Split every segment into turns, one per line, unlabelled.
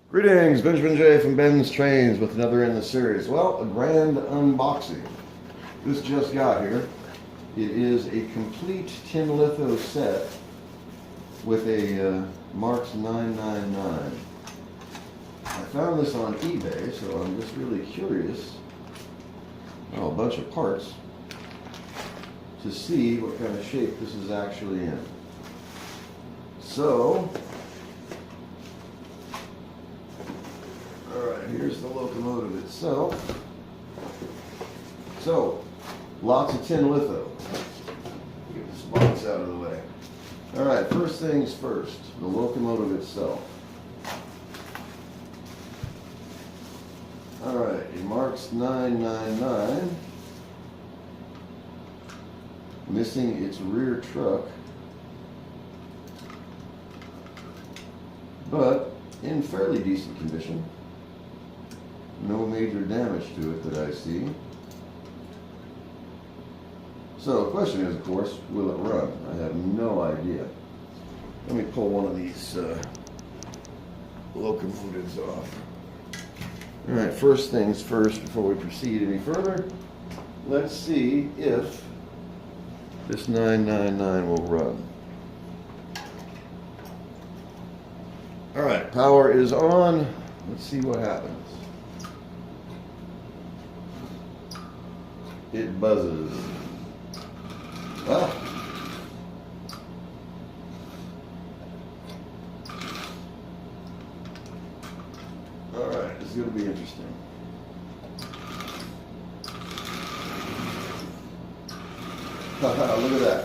Greetings, Benjamin J. from Ben's Trains with another in the series. Well, a grand unboxing. This just got here. It is a complete tin litho set with a Marx 999. I found this on eBay, so I'm just really curious. Oh, a bunch of parts to see what kind of shape this is actually in. So, alright, here's the locomotive itself. So, lots of tin litho. Get this box out of the way. Alright, first things first, the locomotive itself. Alright, a Marx 999. Missing its rear truck, but in fairly decent condition. No major damage to it that I see. So the question is, of course, will it run? I have no idea. Let me pull one of these locomotives off. Alright, first things first, before we proceed any further, let's see if this 999 will run. Alright, power is on. Let's see what happens. It buzzes. Ah. Alright, this is going to be interesting. Haha, look at that.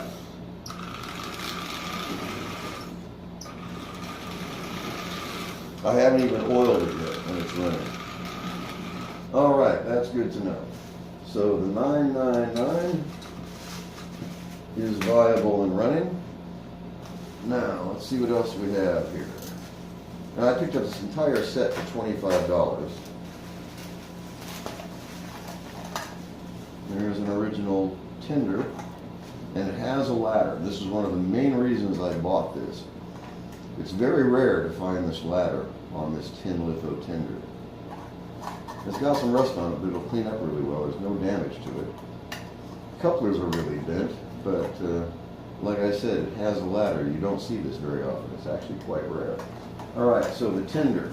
I haven't even oiled it yet when it's running. Alright, that's good to know. So the 999 is viable and running. Now, let's see what else we have here. Now, I picked up this entire set for $25. There's an original tender, and it has a ladder. This is one of the main reasons I bought this. It's very rare to find this ladder on this tin litho tender. It's got some rust on it, but it'll clean up really well. There's no damage to it. Couplers are really bent, but like I said, it has a ladder. You don't see this very often. It's actually quite rare. Alright, so the tender.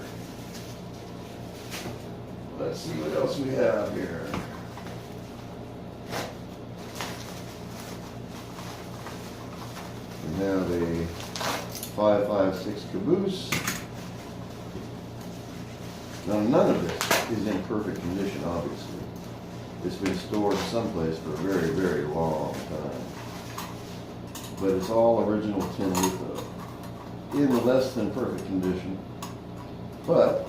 Let's see what else we have here. We have a 556 caboose. Now, none of this is in perfect condition, obviously. It's been stored someplace for a very, very long time. But it's all original tin litho, in less than perfect condition. But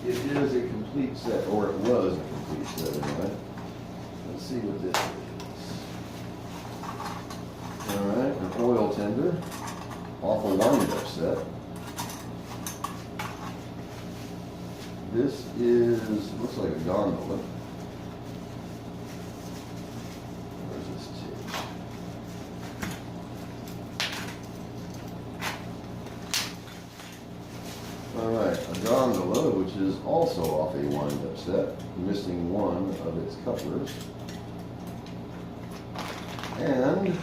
it is a complete set, or it was a complete set anyway. Let's see what this is. Alright, an oil tender, off a wind-up set. This is, looks like a gondola. Where's this tape? Alright, a gondola, which is also off a wind-up set, missing one of its couplers. And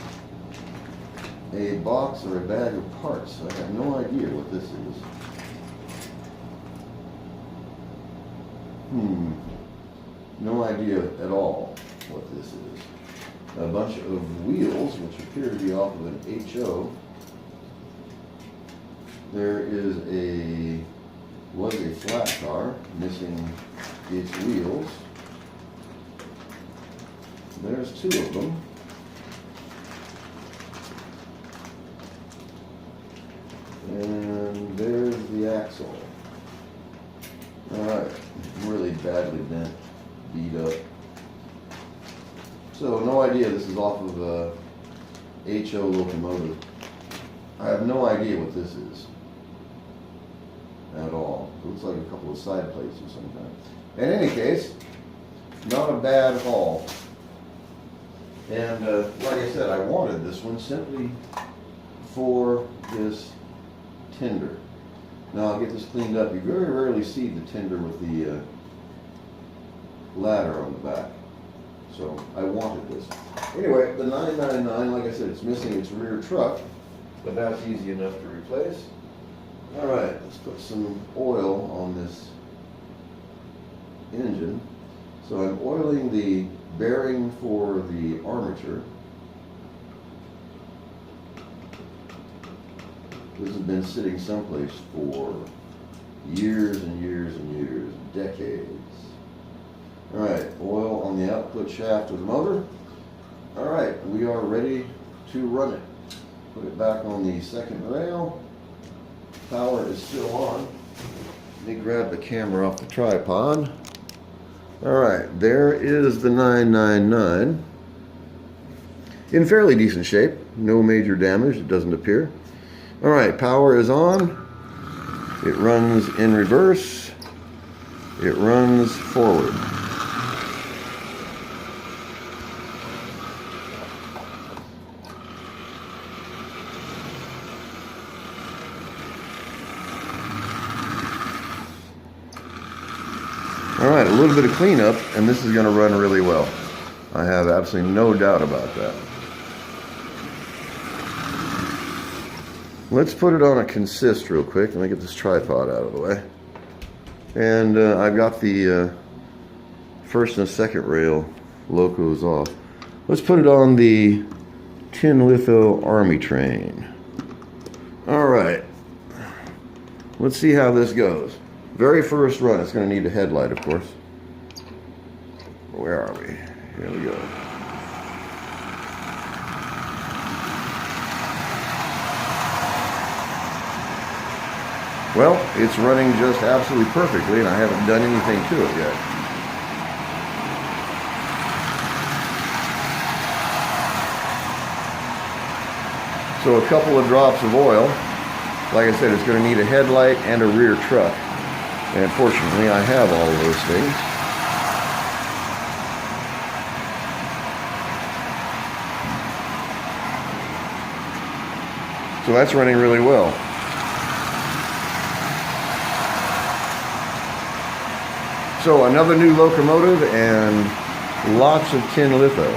a box or a bag of parts. I have no idea what this is. No idea at all what this is. A bunch of wheels, which appear to be off of an HO. There was a flat car missing its wheels. There's two of them. And there's the axle. Alright, really badly bent, beat up. So, no idea this is off of a HO locomotive. I have no idea what this is at all. It looks like a couple of side plates or some kind. In any case, not a bad haul. And like I said, I wanted this one simply for this tinder. Now I'll get this cleaned up. You very rarely see the tinder with the ladder on the back. So I wanted this. Anyway, the 999, like I said, it's missing its rear truck, but that's easy enough to replace. All right, let's put some oil on this engine. So I'm oiling the bearing for the armature. This has been sitting someplace for years and years and years, decades. All right, oil on the output shaft of the motor. All right, we are ready to run it. Put it back on the second rail. Power is still on. Let me grab the camera off the tripod. All right, there is the 999. In fairly decent shape. No major damage, it doesn't appear. All right, power is on. It runs in reverse. It runs forward. All right, a little bit of cleanup, and this is going to run really well. I have absolutely no doubt about that. Let's put it on a consist real quick. Let me get this tripod out of the way. And I've got the first and second rail locos off. Let's put it on the tin litho army train. All right. Let's see how this goes. Very first run, it's going to need a headlight, of course. Where are we? Here we go. Well, it's running just absolutely perfectly, and I haven't done anything to it yet. So a couple of drops of oil. Like I said, it's going to need a headlight and a rear truck. And fortunately, I have all of those things. So that's running really well. So another new locomotive and lots of tin litho.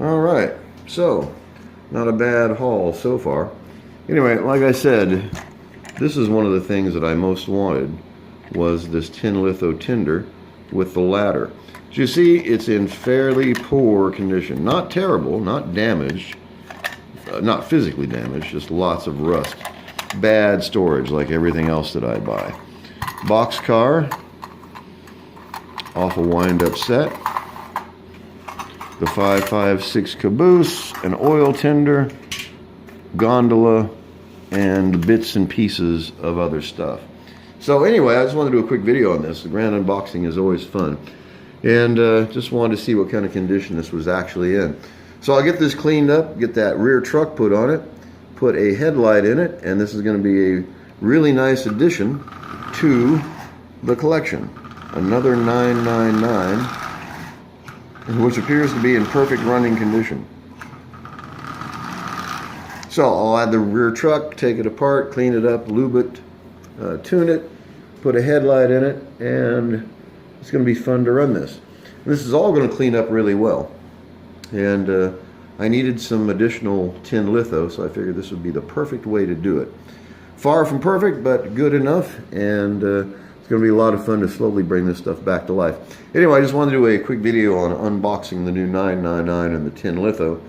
All right, so not a bad haul so far. Anyway, like I said, this is one of the things that I most wanted, was this tin litho tinder with the ladder. As you see, it's in fairly poor condition. Not terrible, not damaged, not physically damaged, just lots of rust. Bad storage like everything else that I buy. Boxcar, off a wind-up set. The 556 caboose, an oil tinder, gondola, and bits and pieces of other stuff. So anyway, I just wanted to do a quick video on this. The grand unboxing is always fun. And just wanted to see what kind of condition this was actually in. So I'll get this cleaned up, get that rear truck put on it, put a headlight in it, and this is going to be a really nice addition to the collection. Another 999, which appears to be in perfect running condition. So I'll add the rear truck, take it apart, clean it up, lube it, tune it, put a headlight in it, and it's going to be fun to run this. This is all going to clean up really well. And I needed some additional tin litho, so I figured this would be the perfect way to do it. Far from perfect, but good enough, and it's going to be a lot of fun to slowly bring this stuff back to life. Anyway, I just wanted to do a quick video on unboxing the new 999 and the tin litho.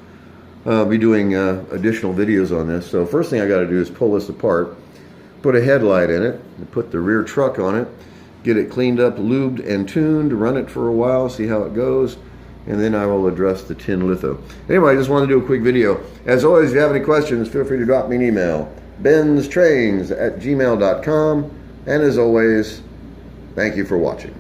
I'll be doing additional videos on this. So first thing I got to do is pull this apart, put a headlight in it, and put the rear truck on it, get it cleaned up, lubed, and tuned, run it for a while, see how it goes, and then I will address the tin litho. Anyway, I just want to do a quick video. As always, if you have any questions, feel free to drop me an email. BENZTRAINZ@gmail.com. And as always, thank you for watching.